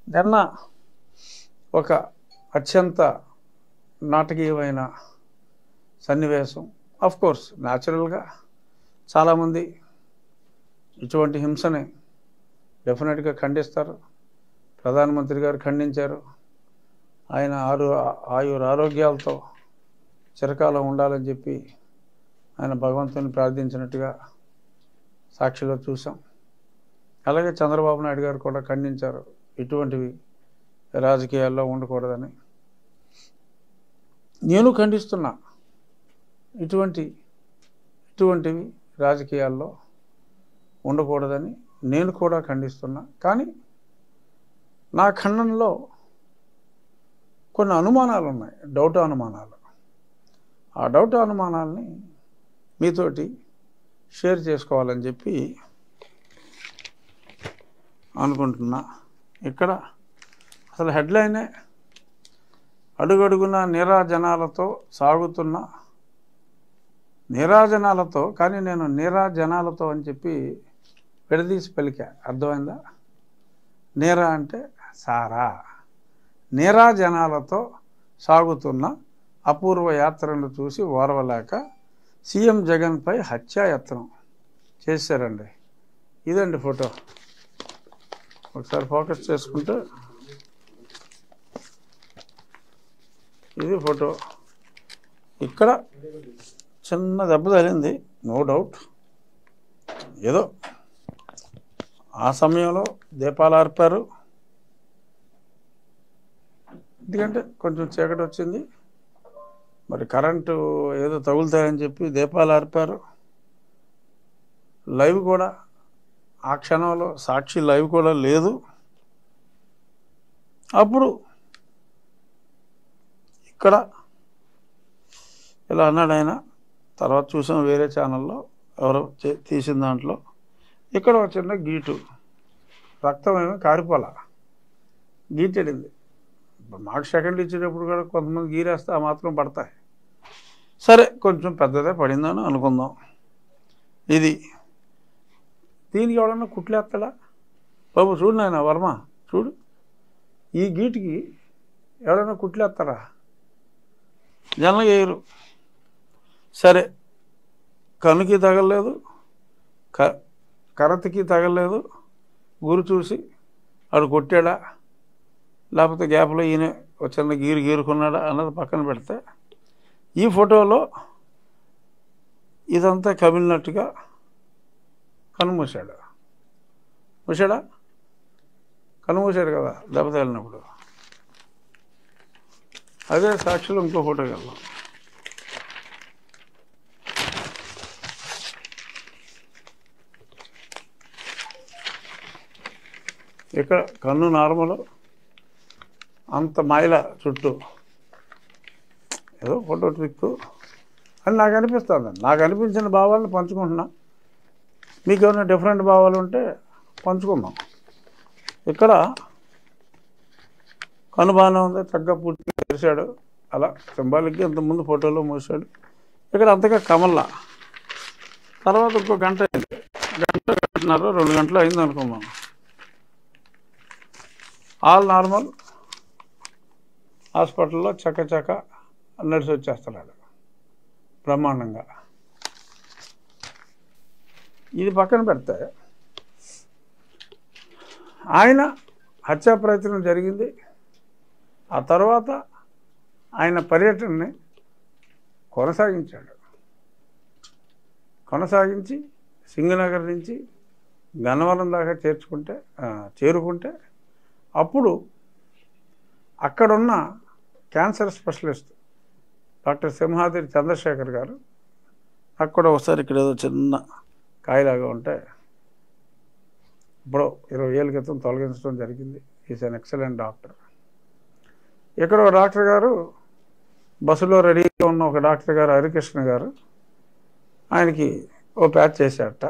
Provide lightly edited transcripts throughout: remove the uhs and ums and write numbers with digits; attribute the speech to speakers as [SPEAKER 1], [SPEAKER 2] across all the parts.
[SPEAKER 1] నిన్న ఒక అత్యంత నాటకీయమైన సన్నివేశం. కోర్స్ న్యాచురల్గా చాలామంది ఇటువంటి హింసని డెఫినెట్గా ఖండిస్తారు. ప్రధానమంత్రి గారు ఖండించారు. ఆయన ఆరోగ్యాలతో చిరకాలం ఉండాలని చెప్పి ఆయన భగవంతుని ప్రార్థించినట్టుగా సాక్షిలో చూసాం. అలాగే చంద్రబాబు నాయుడు గారు కూడా ఖండించారు, ఇటువంటివి రాజకీయాల్లో ఉండకూడదని. నేను ఖండిస్తున్నా, ఇటువంటివి రాజకీయాల్లో ఉండకూడదని నేను కూడా ఖండిస్తున్నా. కానీ నా ఖండనలో కొన్ని అనుమానాలు ఉన్నాయి, డౌట్ అనుమానాలు. ఆ డౌట్ అనుమానాలని మీతోటి షేర్ చేసుకోవాలని చెప్పి అనుకుంటున్నా. ఇక్కడ అసలు హెడ్లైనే అడుగడుగున నీరాజనాలతో సాగుతున్న నీరాజనాలతో, కానీ నేను నీరాజనాలతో అని చెప్పి విడదీసి పలికా. అర్థమైందా? నీరా అంటే సారా. నీరాజనాలతో సాగుతున్న అపూర్వ యాత్రను చూసి ఓర్వలేక సీఎం జగన్పై హత్యాయత్నం చేశారండి. ఇదండి ఫోటో. ఒకసారి ఫోకస్ చేసుకుంటే ఇది ఫోటో. ఇక్కడ చిన్న దెబ్బ తగిలింది, నో డౌట్. ఏదో ఆ సమయంలో దీపాలు ఆర్పారు, ఎందుకంటే కొంచెం చీకటి వచ్చింది, మరి కరెంటు ఏదో తగులుతాయని చెప్పి దీపాలు ఆర్పారు. లైవ్ కూడా ఆ క్షణంలో సాక్షి లైవ్ కూడా లేదు. అప్పుడు ఇక్కడ ఇలా అన్నాడు ఆయన. తర్వాత చూసాం వేరే ఛానల్లో ఎవరో తీసిన దాంట్లో. ఇక్కడ ఒక చిన్న గీటు, రక్తం ఏమో కారిపోలా, గీటెడింది. మాకు సెకండ్ ఇచ్చేటప్పుడు కూడా కొంతమంది గీరేస్తే ఆ మాత్రం పడతాయి. సరే, కొంచెం పెద్దదే పడిందని అనుకుందాం. ఇది దీనికి ఎవడన్నా కుట్లేస్తాడా? బాబు చూడు నాయన వర్మ, చూడు, ఈ గీటుకి ఎవడన్నా కుట్లేస్తారా? జనం వేయరు. సరే, కనుకి తగలలేదు, కరతకి తగలలేదు, గురి చూసి ఆడు కొట్టాడా లేకపోతే గ్యాప్లో ఈయన చిన్న గీరుకున్నాడా అన్నది పక్కన పెడితే, ఈ ఫోటోలో ఇదంతా కమిలినట్టుగా కనుమూసాడు. కనుమూసాడు కదా దెబ్బ తగిలినప్పుడు. అదే సాక్షిలో ఇంకో ఫోటోకి వెళ్దాం. ఇక్కడ కన్ను నార్మల్, అంత మాయల చుట్టూ ఏదో ఫోటో ట్రిక్ అని నాకు అనిపిస్తుంది. నాకు అనిపించిన భావాలను పంచుకుంటున్నా. మీకు ఏమైనా డిఫరెంట్ భావాలు ఉంటే పంచుకుందాం. ఇక్కడ కన్ను బాగానే ఉంది, చక్కగా పూర్తిగా తెరిచాడు, అలా సింబాలిక్గా ఇంతకుముందు ఫోటోలో మూసాడు. ఇక్కడ అంతగా కమల్లా. తర్వాత ఇంకో గంట అయింది, గంటన్నర 2 గంటలు అయింది అనుకుందాం. ఆల్ నార్మల్, హాస్పిటల్లో చక్క నడిచి వచ్చేస్తున్నాడు బ్రహ్మాండంగా. ఇది పక్కన పెడితే ఆయన హత్యా ప్రయత్నం జరిగింది. ఆ తర్వాత ఆయన పర్యటనని కొనసాగించి సింగనగర్ నుంచి గన్నవరం దాకా చేరుకుంటే అప్పుడు అక్కడున్న cancer specialist doctor Simhadri Chandrasekhar గారు నాకు కూడా ఒకసారి ఇక్కడ ఏదో చిన్న కాయలాగా ఉంటే ఇప్పుడు 20 ఏళ్ళ క్రితం తొలగించడం జరిగింది. Is an excellent doctor. ఇక్కడ ఒక డాక్టర్ గారు, బస్సులో రెడీగా ఉన్న ఒక డాక్టర్ గారు హరికృష్ణ గారు ఆయనకి ఓ ప్యాచ్ చేశారట.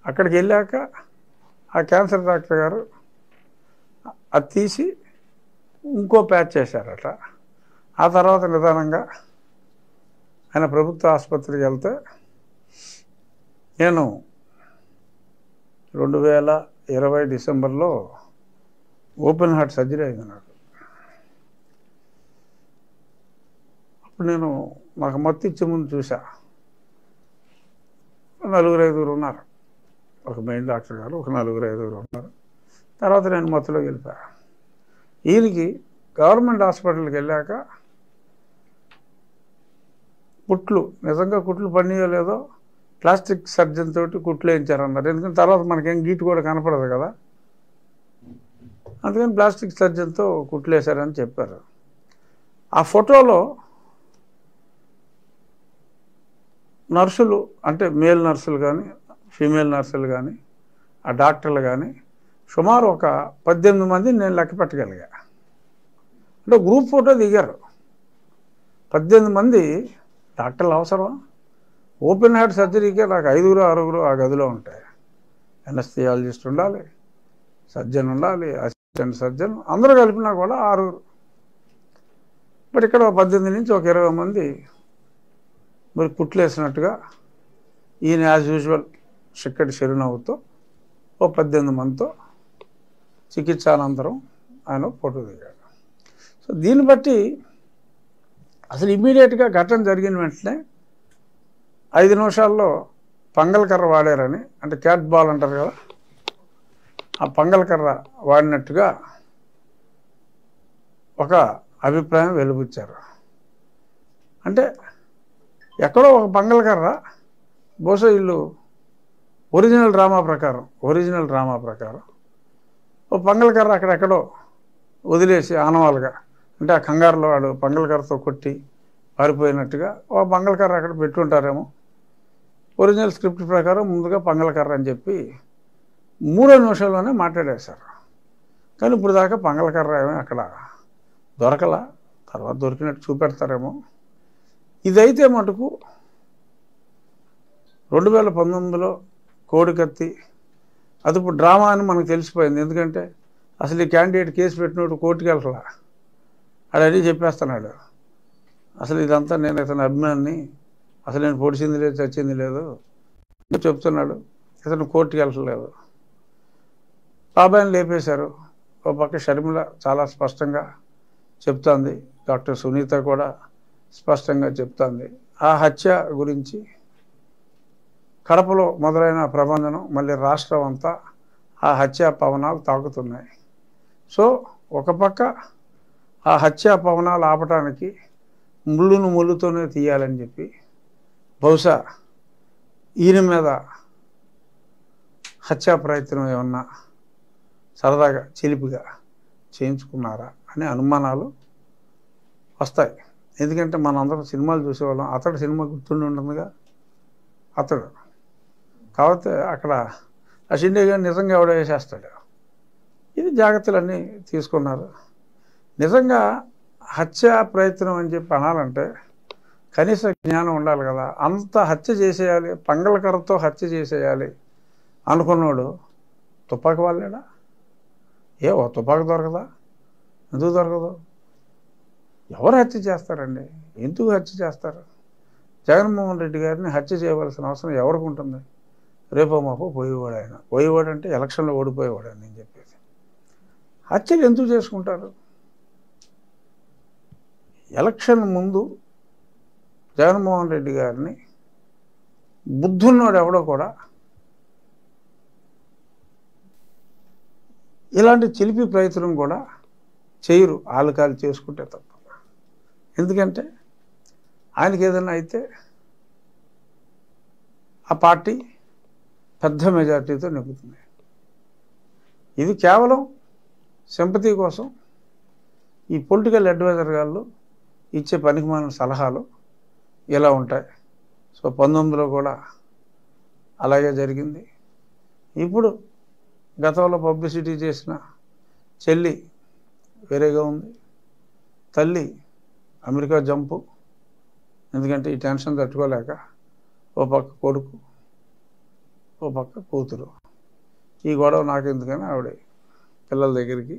[SPEAKER 1] అక్కడికి వెళ్ళాక ఆ క్యాన్సర్ డాక్టర్ గారు అది తీసి ఇంకో ప్యాచ్ చేశారట. ఆ తర్వాత నిదానంగా ఆయన ప్రభుత్వ ఆసుపత్రికి వెళ్తే నేను 2020 డిసెంబర్లో ఓపెన్ హార్ట్ సర్జరీ అయింది నాకు. అప్పుడు నాకు మత్తు ఇచ్చే ముందు చూసా, 4-5 ఉన్నారు. ఒక మెయిన్ డాక్టర్ గారు, ఒక 4-5 ఉన్నారు. తర్వాత నేను మత్తులోకి వెళ్ళిపోయా. ఈయనకి గవర్నమెంట్ హాస్పిటల్కి వెళ్ళాక నిజంగా కుట్లు పనియో లేదో ప్లాస్టిక్ సర్జన్ తోటి కుట్లు వేయించారన్నారు. ఎందుకంటే తర్వాత మనకేం గీటు కూడా కనపడదు కదా, అందుకని ప్లాస్టిక్ సర్జన్తో కుట్లు వేశారని చెప్పారు. ఆ ఫోటోలో నర్సులు, అంటే మేల్ నర్సులు కానీ ఫీమేల్ నర్సులు కానీ ఆ డాక్టర్లు కానీ సుమారు ఒక 18 మందిని నేను లెక్క పెట్టగలిగా. అంటే గ్రూప్ ఫోటో దిగారు. 18 మంది డాక్టర్లు అవసరం. ఓపెన్ హార్ట్ సర్జరీకే నాకు 5-6 ఆ గదిలో ఉంటాయి. ఎనస్థియాలజిస్ట్ ఉండాలి, సర్జన్ ఉండాలి, అసిస్టెంట్ సర్జన్, అందరూ కలిపినా కూడా 6. బట్ ఇక్కడ 18 నుంచి ఒక 20 మంది మరి కుట్లేసినట్టుగా ఈయన యాజ్ యూజువల్ చిక్కటి చిరునవ్వుతో 18 మందితో చికిత్స అనంతరం ఆయన ఫోటో దిగాడు. సో దీన్ని బట్టి అసలు ఇమ్మీడియట్గా ఘటన జరిగిన వెంటనే 5 నిమిషాల్లో పంగల్కర్ర వాడారని, అంటే క్యాట్ బాల్ అంటారు కదా, ఆ పంగల్కర్ర వాడినట్టుగా ఒక అభిప్రాయం వెలుబుచ్చారు. అంటే ఎక్కడో ఒక పంగల్కర్ర, బహుశా వీళ్ళు ఒరిజినల్ డ్రామా ప్రకారం ఓ పంగల్కర్ర అక్కడెక్కడో వదిలేసి ఆనవాలుగా, అంటే ఆ కంగారులో వాడు పంగల్కర్రతో కొట్టి పారిపోయినట్టుగా ఓ పంగల్కర్ర అక్కడ పెట్టుంటారేమో. ఒరిజినల్ స్క్రిప్ట్ ప్రకారం ముందుగా పంగల్కర్ర అని చెప్పి 3వ నిమిషంలోనే మాట్లాడేశారు. కానీ ఇప్పుడు దాకా పంగల్కర్ర ఏమో అక్కడ దొరకలా, తర్వాత దొరికినట్టు చూపెడతారేమో. ఇదైతే మటుకు 2019లో కోడికత్తి అది ఇప్పుడు డ్రామా అని మనకు తెలిసిపోయింది. ఎందుకంటే అసలు ఈ క్యాండిడేట్ కేసు పెట్టినట్టు కోర్టుకి వెళ్ళలా, అడని చెప్పేస్తున్నాడు. అసలు ఇదంతా నేను ఇతను అభిమాని, అసలు నేను పొడిచింది లేదు, చచ్చింది లేదు చెప్తున్నాడు. ఇతను కోర్టుకి వెళ్ళలేదు. బాబాయిని లేపేశారు. ఒక పక్క షర్మిల చాలా స్పష్టంగా చెప్తోంది, డాక్టర్ సునీత కూడా స్పష్టంగా చెప్తోంది. ఆ హత్య గురించి కడపలో మొదలైన ప్రబంధనం మళ్ళీ రాష్ట్రం అంతా ఆ హత్యా పవనాలు తాకుతున్నాయి. సో ఒక పక్క ఆ హత్యా పవనాలు ఆపటానికి ముళ్ళుతోనే తీయాలని చెప్పి బహుశా ఈయన మీద హత్యా ప్రయత్నం ఏమన్నా సరదాగా చిలిపిగా చేయించుకున్నారా అనే అనుమానాలు వస్తాయి. ఎందుకంటే మనందరం సినిమాలు చూసేవాళ్ళం. అతడు సినిమా గుర్తుండి ఉంటుందిగా, అతడు కాబట్టి అక్కడ ఆ షిండే గారు నిజంగా ఎవడో వేసేస్తాడు. ఇది జాగ్రత్తలన్నీ తీసుకున్నారు. నిజంగా హత్యా ప్రయత్నం అని చెప్పి అనాలంటే కనీస జ్ఞానం ఉండాలి కదా. అంత హత్య చేసేయాలి, పంగళకర్రతో హత్య చేసేయాలి అనుకున్నాడు తుపాకి వాళ్ళేడా? ఓ తుపాకి దొరకదా? ఎందుకు దొరకదు? ఎవరు హత్య చేస్తారండి? ఎందుకు హత్య చేస్తారు? జగన్మోహన్ రెడ్డి గారిని హత్య చేయవలసిన అవసరం ఎవరికి ఉంటుంది? రేపో మాపో పోయేవాడు ఆయన. పోయేవాడు అంటే ఎలక్షన్లో ఓడిపోయేవాడు అని నేను చెప్పేది. హత్యలు ఎందుకు చేసుకుంటారు? ఎలక్షన్ ముందు జగన్మోహన్ రెడ్డి గారిని బుద్ధున్నోడు ఎవడో కూడా ఇలాంటి చిలిపి ప్రయత్నం కూడా చేయరు, ఆలుకాలు చేసుకుంటే తప్ప. ఎందుకంటే ఆయనకి ఏదైనా అయితే ఆ పార్టీ పెద్ద మెజార్టీతో నెగ్గుతుంది. ఇది కేవలం సింపతి కోసం ఈ పొలిటికల్ అడ్వైజర్ గారు ఇచ్చే పనికిమాలిన సలహాలు ఇలా ఉంటాయి. సో 19లో కూడా అలాగే జరిగింది. ఇప్పుడు గతంలో పబ్లిసిటీ చేసిన చెల్లి వేరేగా ఉంది, తల్లి అమెరికా జంపు. ఎందుకంటే ఈ టెన్షన్ తట్టుకోలేక ఓ పక్క కొడుకు, ఓ పక్క కూతురు. ఈ గొడవ నాకు ఎందుకని ఆవిడ పిల్లల దగ్గరికి,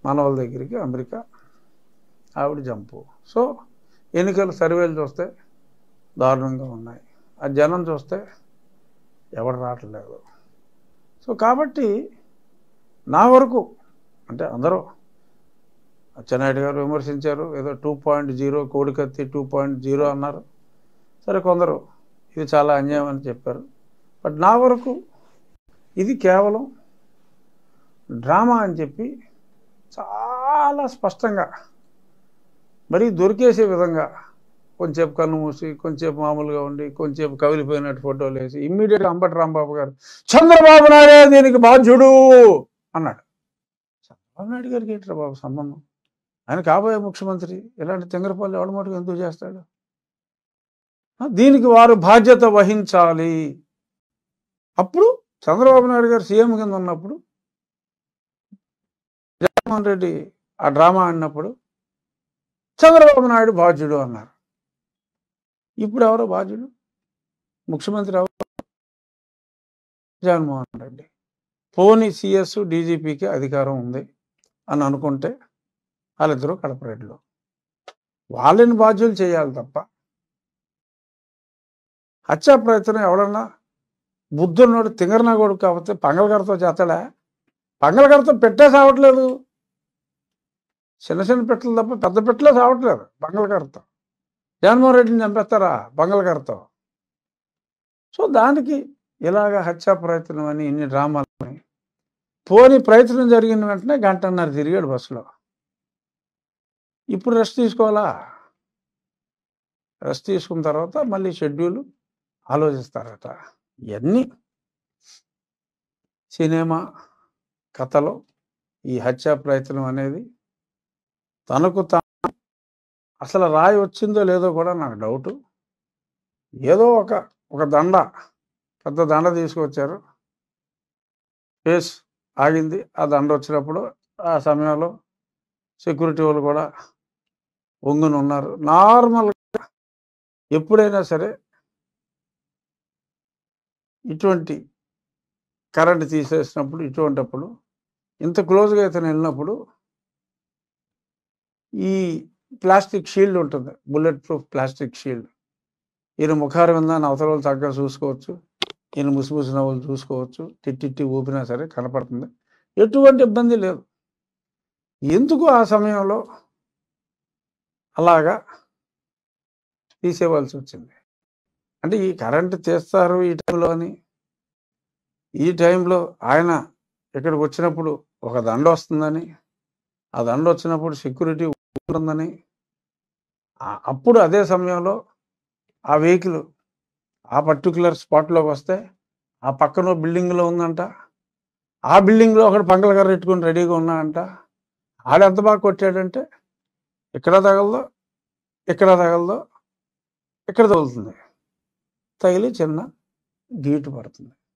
[SPEAKER 1] మనవాళ్ళ దగ్గరికి అమెరికా ఆవిడ జంపు. సో ఎన్నికల సర్వేలు చూస్తే దారుణంగా ఉన్నాయి. ఆ జనం చూస్తే ఎవరు రావట్లేదు. సో కాబట్టి నా వరకు అంటే అందరూ అచ్చెన్నాయుడు గారు విమర్శించారు, ఏదో 2.0 కోడికత్తి 2.0 అన్నారు. సరే, కొందరు ఇది చాలా అన్యాయం అని చెప్పారు. బట్ నా వరకు ఇది కేవలం డ్రామా అని చెప్పి చాలా స్పష్టంగా మరీ దొరికేసే విధంగా కొంచెంసేపు కన్ను మూసి, కొంచెంసేపు మామూలుగా ఉండి, కొంచెంసేపు కవిలిపోయినట్టు ఫోటోలు వేసి ఇమ్మీడియట్గా అంబటి రాంబాబు గారు చంద్రబాబు నాయుడే దీనికి బాధ్యుడు అన్నాడు. చంద్రబాబు నాయుడు గారికి ఏంట్రా బాబు సంబంధం? ఆయన కాబోయే ముఖ్యమంత్రి ఇలాంటి తింగరపల్లి ఎవడ మటుకు ఎందుకు చేస్తాడు? దీనికి వారు బాధ్యత వహించాలి. అప్పుడు చంద్రబాబు నాయుడు గారు సీఎం కింద ఉన్నప్పుడు జగన్మోహన్ రెడ్డి ఆ డ్రామా ఆడినప్పుడు చంద్రబాబు నాయుడు బాధ్యుడు అన్నారు. ఇప్పుడు ఎవరో బాధ్యుడు? ముఖ్యమంత్రి ఎవరు? జగన్మోహన్ రెడ్డి. పోనీ సిఎస్ డీజీపీకి అధికారం ఉంది అని అనుకుంటే వాళ్ళిద్దరూ కడపరెడ్లు, వాళ్ళని బాధ్యులు చేయాలి తప్ప హత్యా ప్రయత్నం ఎవడన్నా బుద్ధున్నోడు తింగరనా కొడుకు కాకపోతే పంగళగరతో చేస్తాడా? పంగళగరతో పెట్టే సావట్లేదు, చిన్న చిన్న పెట్టలు తప్ప పెద్ద పెట్టలే సావట్లేదు పంగళగరతో. జగన్మోహన్ రెడ్డిని చంపేస్తారా పంగళగరతో? సో దానికి ఇలాగ హత్యా ప్రయత్నం అని ఇన్ని డ్రామాలని. పోని ప్రయత్నం జరిగిన వెంటనే 1.5 గంట తిరిగాడు బస్సులో. ఇప్పుడు రెస్ట్ తీసుకోవాలా? రెస్ట్ తీసుకున్న తర్వాత మళ్ళీ షెడ్యూల్ ఆలోచిస్తారట. ఇవన్నీ సినిమా కథలో ఈ హత్యా ప్రయత్నం అనేది తనకు తాను అసలు రాయి వచ్చిందో లేదో కూడా నాకు డౌటు. ఏదో ఒక దండ, పెద్ద దండ తీసుకొచ్చారు, కేసు ఆగింది. ఆ దండ వచ్చినప్పుడు ఆ సమయంలో సెక్యూరిటీ వాళ్ళు కూడా ఒంగుని ఉన్నారు. నార్మల్గా ఎప్పుడైనా సరే ఇటువంటి కరెంట్ తీసేసినప్పుడు, ఇటువంటిప్పుడు ఇంత క్లోజ్గా ఇతను వెళ్ళినప్పుడు ఈ ప్లాస్టిక్ షీల్డ్ ఉంటుంది, బుల్లెట్ ప్రూఫ్ ప్లాస్టిక్ షీల్డ్. ఈయన ముఖారు విందాన్ని అవతల వాళ్ళు చక్కగా చూసుకోవచ్చు, ఈయన ముసిముసి నవ్వులు చూసుకోవచ్చు, తిట్టి ఊపినా సరే కనపడుతుంది, ఎటువంటి ఇబ్బంది లేదు. ఎందుకు ఆ సమయంలో అలాగా తీసేవాల్సి వచ్చింది? అంటే ఈ కరెంటు తీస్తారు ఈ టైంలో అని, ఈ టైంలో ఆయన ఇక్కడికి వచ్చినప్పుడు ఒక దండ వస్తుందని, ఆ దండ వచ్చినప్పుడు సెక్యూరిటీ ఉంటుందని, అప్పుడు అదే సమయంలో ఆ వెహికల్ ఆ పర్టికులర్ స్పాట్లోకి వస్తే ఆ పక్కన బిల్డింగ్లో ఉందంట, ఆ బిల్డింగ్లో ఒకడు పంగళగారు పెట్టుకుని రెడీగా ఉన్నాడంట. ఆడు ఎంత బాగా కొట్టాడంటే ఇక్కడ తగలదో, ఇక్కడ తగలదో, ఇక్కడ తగులుతుంది, తగిలి చిన్న గీటు పడుతుంది.